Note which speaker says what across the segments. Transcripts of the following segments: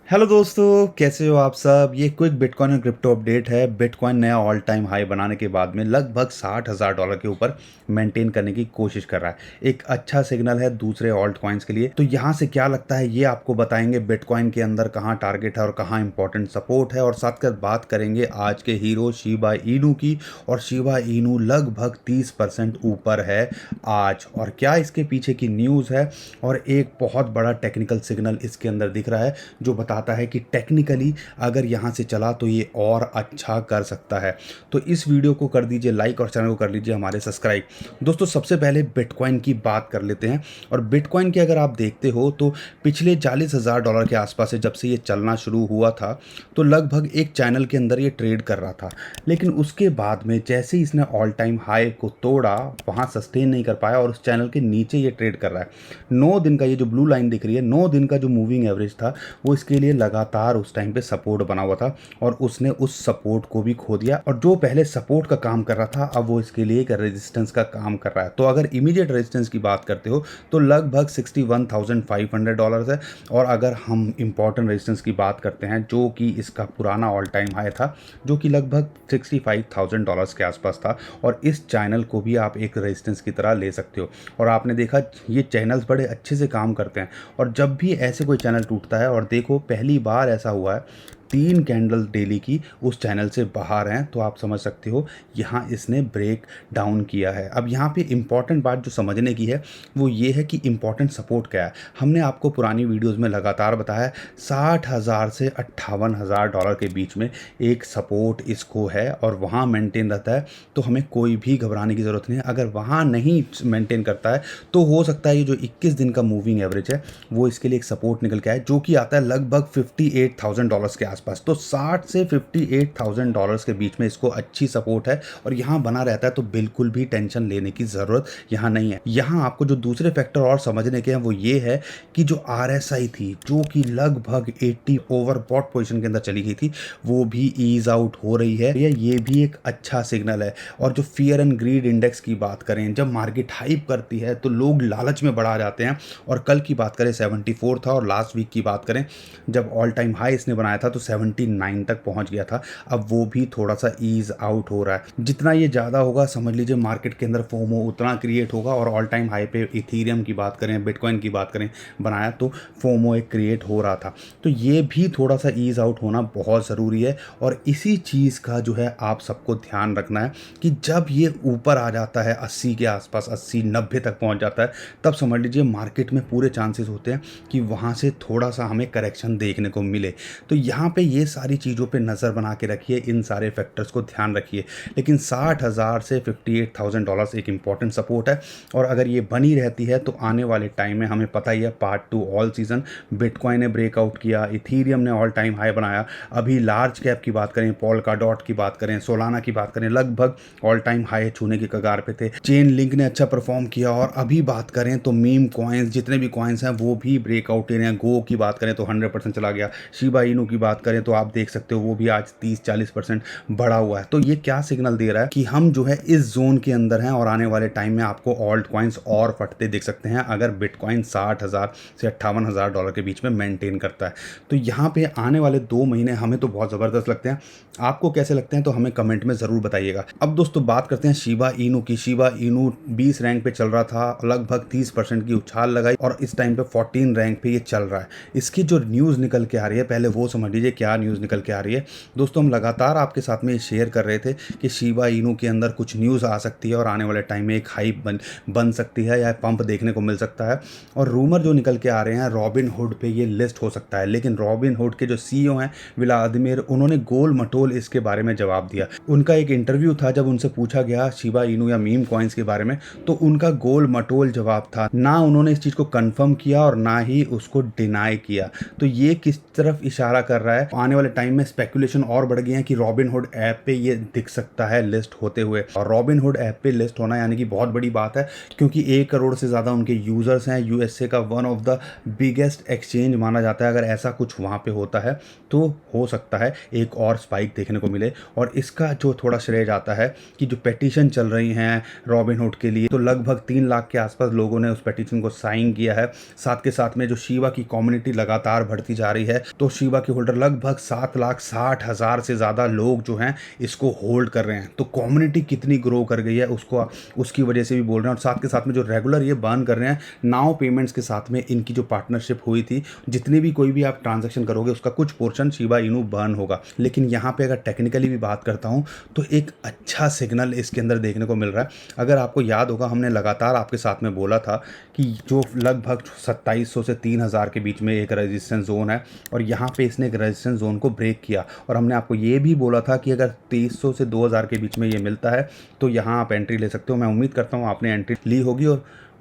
Speaker 1: Hello दोस्तों, कैसे हो आप सब। ये क्विक बिटकॉइन और क्रिप्टो अपडेट है। बिटकॉइन नया ऑल टाइम हाई बनाने के बाद में लगभग $60,000 के ऊपर मेंटेन करने की कोशिश कर रहा है। एक अच्छा सिग्नल है दूसरे ऑल्ट कॉइन्स के लिए। तो यहाँ से क्या लगता है ये आपको बताएंगे। बिटकॉइन के अंदर कहाँ टारगेट है और कहाँ इंपॉर्टेंट सपोर्ट है, और साथ कर बात करेंगे आज के हीरो शिबा इनू की। और शिबा इनू लगभग 30% ऊपर है आज, और क्या इसके पीछे की न्यूज़ है। और एक बहुत बड़ा टेक्निकल सिग्नल इसके अंदर दिख रहा है जो बताता है कि टेक्निकली अगर यहाँ से चला तो ये और अच्छा कर सकता है। तो इस वीडियो को कर दीजिए लाइक और चैनल को कर लीजिए हमारे सब्सक्राइब। दोस्तों सबसे पहले बिटकॉइन की बात कर लेते हैं। और बिटकॉइन की अगर आप देखते हो तो पिछले $40,000 के आसपास से जब से ये चलना शुरू हुआ था तो लगभग एक चैनल के अंदर ये ट्रेड कर रहा था। लेकिन उसके बाद में जैसे ही इसने ऑल टाइम हाई को तोड़ा वहाँ सस्टेन नहीं कर पाया और उस चैनल के नीचे ये ट्रेड कर रहा है। 9 दिन का ये जो ब्लू लाइन दिख रही है, 9 दिन का जो मूविंग एवरेज था वो इसके लिए लगातार उस टाइम पे सपोर्ट बना हुआ था, और उसने उस सपोर्ट को भी खो दिया। और जो पहले सपोर्ट का काम कर रहा था अब वो इसके लिए एक रेजिस्टेंस का काम कर रहा है। तो अगर इमीडिएट रेजिस्टेंस की बात करते हो तो लगभग $61,500 है। और अगर हम इंपॉर्टेंट रेजिस्टेंस की बात करते हैं जो कि इसका पुराना ऑल टाइम हाई था जो कि लगभग $65,000 के आसपास था, और इस चैनल को भी आप एक रेजिस्टेंस की तरह ले सकते हो। और आपने देखा ये चैनल्स बड़े अच्छे से काम करते हैं, और जब भी ऐसे कोई चैनल टूटता है, और देखो पहली बार ऐसा हुआ है 3 कैंडल डेली की उस चैनल से बाहर हैं, तो आप समझ सकते हो यहाँ इसने ब्रेक डाउन किया है। अब यहाँ पे इंपॉर्टेंट बात जो समझने की है वो ये है कि इंपॉर्टेंट सपोर्ट क्या है। हमने आपको पुरानी वीडियोस में लगातार बताया 60,000 से $58,000 के बीच में एक सपोर्ट इसको है, और वहाँ मेंटेन रहता है। तो हमें कोई भी घबराने की ज़रूरत नहीं है। अगर वहाँ नहीं मेंटेन करता है तो हो सकता है ये जो 21 दिन का मूविंग एवरेज है वो इसके लिए एक सपोर्ट निकल के आए, जो कि आता है लगभग $58,000 के आसपास। तो 60 से $58,000 के बीच में इसको अच्छी सपोर्ट है, और यहाँ बना रहता है। तो बिल्कुल भी टेंशन लेने की ज़रूरत यहाँ नहीं है। यहाँ आपको जो दूसरे फैक्टर और समझने के हैं वो ये है कि जो RSI थी जो कि लगभग 80 ओवरबॉट पोजीशन के अंदर चली गई थी वो भी ईज आउट हो रही है। ये भी एक अच्छा सिग्नल है। और जो फियर एंड ग्रीड इंडेक्स की बात करें, जब मार्केट हाइप करती है तो लोग लालच में बढ़ा जाते हैं। और कल की बात करें 74 था, और लास्ट वीक की बात करें जब ऑल टाइम हाई इसने बनाया था तो 79 तक पहुंच गया था। अब वो भी थोड़ा सा ईज आउट हो रहा है। जितना ये ज़्यादा होगा समझ लीजिए मार्केट के अंदर फोमो उतना क्रिएट होगा। और ऑल टाइम हाई पे इथीरियम की बात करें, बिटकॉइन की बात करें बनाया तो फोमो एक क्रिएट हो रहा था। तो ये भी थोड़ा सा ईज आउट होना बहुत ज़रूरी है। और इसी चीज़ का जो है आप सबको ध्यान रखना है कि जब ये ऊपर आ जाता है 80 के आसपास, 80-90 तक पहुंच जाता है, तब समझ लीजिए मार्केट में पूरे चांसेस होते हैं कि वहाँ से थोड़ा सा हमें करेक्शन देखने को मिले। तो यहाँ पे ये सारी चीज़ों पे नज़र बना के रखिए, इन सारे फैक्टर्स को ध्यान रखिए। लेकिन 60,000 से $58,000 एक इम्पॉर्टेंट सपोर्ट है। और अगर ये बनी रहती है तो आने वाले टाइम में हमें पता ही है पार्ट 2 ऑल सीजन बिटकॉइन ने ब्रेकआउट किया, इथीरियम ने ऑल टाइम हाई बनाया। अभी लार्ज कैप की बात करें, पोल्काडॉट की बात करें, सोलाना की बात करें, लगभग ऑल टाइम हाई छूने के कगार पे थे। चेन लिंक ने अच्छा परफॉर्म किया। और अभी बात करें तो मीम कॉइन्स जितने भी कॉइन्स हैं वो भी ब्रेकआउट ले रहे हैं। गो की बात करें तो 100% चला गया। शिबा इनू की बात करें तो आप देख सकते हो वो भी आज 30-40% बढ़ा हुआ है। तो ये क्या सिग्नल दे रहा है कि हम जो है इस जोन के अंदर हैं, और आने वाले टाइम में आपको ऑल्ट कॉइन्स और फटते देख सकते हैं अगर बिटकॉइन 60,000 से $58,000 के बीच में मेंटेन करता है। तो यहाँ पे आने वाले 2 महीने हमें तो बहुत ज़बरदस्त लगते हैं। आपको कैसे लगते हैं तो हमें कमेंट में ज़रूर बताइएगा। अब दोस्तों बात करते हैं शिबा इनू की। शिबा इनू 20 रैंक पे चल रहा था, लगभग 30% की उछाल लगाई, और इस टाइम पे 14 रैंक पे ये चल रहा है। इसकी जो न्यूज़ निकल के आ रही है पहले वो समझ लीजिए क्या न्यूज़ निकल के आ रही है। दोस्तों हम लगातार आपके साथ में शेयर कर रहे थे कि शिबा इनू के अंदर कुछ न्यूज़ आ सकती है और आने वाले टाइम में एक हाइप बन सकती है या पंप देखने को मिल सकता है। और रूमर जो निकल के आ रहे हैं रॉबिन हुड पे ये लिस्ट हो सकता है। लेकिन रॉबिन हुड के जो CEO हैं व्लादिमीर, उन्होंने गोल मटोल इसके बारे में जवाब दिया। उनका एक इंटरव्यू था, जब उनसे पूछा गया शिबा इनू या मीम कॉइन्स के बारे में तो उनका गोल मटोल जवाब था। ना उन्होंने इस चीज़ को कंफर्म किया और ना ही उसको डिनाई किया। तो ये किस तरफ इशारा कर रहा है आने वाले टाइम में स्पेकुलेशन और बढ़ गई है कि रॉबिनहुड ऐप पे ये दिख सकता है लिस्ट होते हुए, और रॉबिनहुड ऐप पे लिस्ट होना यानी कि बहुत बड़ी बात है, क्योंकि 1 करोड़ से ज़्यादा उनके यूज़र्स हैं। यूएसए का one of the biggest exchange माना जाता है। अगर ऐसा कुछ वहाँ पे होता है तो हो सकता है एक और स्पाइक देखने को मिले। और इसका जो थोड़ा श्रेय जाता है कि जो पेटिशन चल रही हैं रॉबिनहुड के लिए, तो लगभग 3 लाख के आसपास लोगों ने उस पेटिशन को साइन किया है। साथ के साथ में जो शिबा की कम्युनिटी लगातार बढ़ती जा रही है, तो शिबा के होल्डर लगभग 7,60,000 से ज़्यादा लोग जो हैं इसको होल्ड कर रहे हैं। तो कम्युनिटी कितनी ग्रो कर गई है उसको, उसकी वजह से भी बोल रहे हैं। और साथ के साथ में जो रेगुलर ये बर्न कर रहे हैं नाउ पेमेंट्स के साथ में, इनकी जो पार्टनरशिप हुई थी, जितनी भी कोई भी आप ट्रांजेक्शन करोगे उसका कुछ पोर्शन शिबा इनू बर्न होगा। लेकिन यहाँ पे अगर टेक्निकली भी बात करता हूँ तो एक अच्छा सिग्नल इसके अंदर देखने को मिल रहा है। अगर आपको याद होगा, हमने लगातार आपके साथ में बोला था कि जो लगभग 2700 से 3000 के बीच में एक रेजिस्टेंस जोन है, और यहाँ पे इसने एक रेजिस्टेंस जोन को ब्रेक किया। और हमने आपको ये भी बोला था कि अगर 2300 से 2000 के बीच में ये मिलता है तो यहाँ आप एंट्री ले सकते हो। मैं उम्मीद करता हूँ आपने एंट्री ली होगी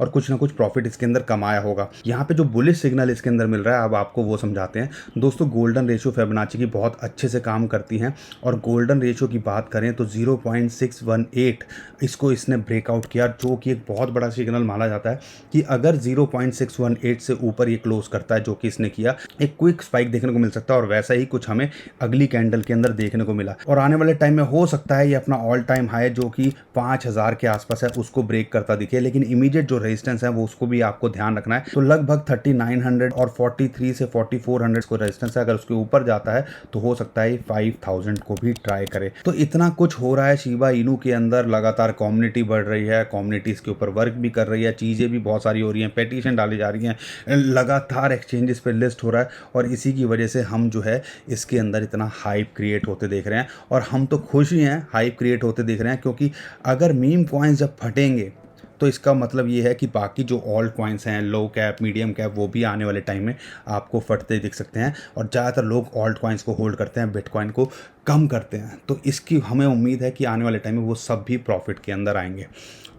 Speaker 1: और कुछ ना कुछ प्रॉफिट इसके अंदर कमाया होगा। यहाँ पे जो बुलिश सिग्नल इसके अंदर मिल रहा है, अब आपको वो समझाते हैं। दोस्तों, गोल्डन रेशियो फिबोनाची की बहुत अच्छे से काम करती हैं, और गोल्डन रेशियो की बात करें तो 0.618 इसको इसने ब्रेकआउट किया, जो कि एक बहुत बड़ा सिग्नल माना जाता है कि अगर 0.618 से ऊपर ये क्लोज करता है, जो कि इसने किया, एक क्विक स्पाइक देखने को मिल सकता है। और वैसा ही कुछ हमें अगली कैंडल के अंदर देखने को मिला, और आने वाले टाइम में हो सकता है ये अपना ऑल टाइम हाई जो कि 5000 के आसपास है उसको ब्रेक करता दिखे। लेकिन इमीडिएट जो रेजिस्टेंस है वो उसको भी आपको ध्यान रखना है। तो लगभग 3900 और 43 से 4400 को रेजिस्टेंस है, अगर उसके ऊपर जाता है तो हो सकता है 5000 को भी ट्राई करे। तो इतना कुछ हो रहा है शिबा इनू के अंदर, लगातार कम्युनिटी बढ़ रही है, कम्युनिटी इसके ऊपर वर्क भी कर रही है, चीज़ें भी बहुत सारी हो रही हैं, पेटिशन डाली जा रही हैं, लगातार एक्सचेंजेस पे लिस्ट हो रहा है, और इसी की वजह से हम जो है इसके अंदर इतना हाइप क्रिएट होते देख रहे हैं। और हम तो खुश ही हैं हाइप क्रिएट होते देख रहे हैं, क्योंकि अगर मीम कॉइन्स जब फटेंगे तो इसका मतलब ये है कि बाकी जो ऑल्ट कॉइन्स हैं, लो कैप, मीडियम कैप, वो भी आने वाले टाइम में आपको फटते दिख सकते हैं। और ज़्यादातर लोग ऑल्ट कॉइन्स को होल्ड करते हैं, बिटकॉइन को कम करते हैं। तो इसकी हमें उम्मीद है कि आने वाले टाइम में वो सब भी प्रॉफिट के अंदर आएंगे।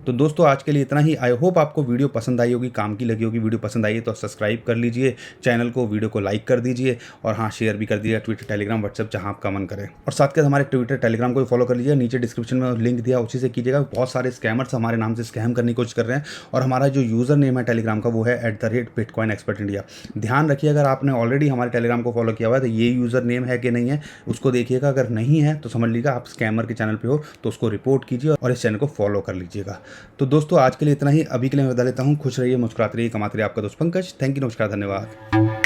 Speaker 1: तो दोस्तों, आज के लिए इतना ही। आई होप आपको वीडियो पसंद आई होगी, काम की लगी होगी। वीडियो पसंद आई है तो सब्सक्राइब कर लीजिए चैनल को, वीडियो को लाइक कर दीजिए, और हाँ, शेयर भी कर दीजिए ट्विटर, टेलीग्राम, व्हाट्सएप, जहाँ आपका मन करे। और साथ के हमारे ट्विटर, टेलीग्राम को भी फॉलो कर लीजिए, नीचे डिस्क्रिप्शन में लिंक दिया उसी से कीजिएगा। बहुत सारे स्कैमर्स हमारे नाम से स्कैम करने की कोशिश कर रहे हैं, और हमारा जो यूज़र नेम है टेलीग्राम का वो है @bitcoinexpertindia। ध्यान रखिए, अगर आपने ऑलरेडी हमारे टेलीग्राम को फॉलो किया हुआ है तो ये यूज़र नेम है कि नहीं है उसको देखिएगा। अगर नहीं है तो समझ लीजिएगा आप स्कैमर के चैनल पे हो, तो उसको रिपोर्ट कीजिए और इस चैनल को फॉलो कर लीजिएगा। तो दोस्तों, आज के लिए इतना ही। अभी के लिए मैं बता लेता हूँ। खुश रहिए, मुस्कुराते रहिए, कमाते रहिए। आपका दोस्त पंकज। थैंक यू, नमस्कार, धन्यवाद।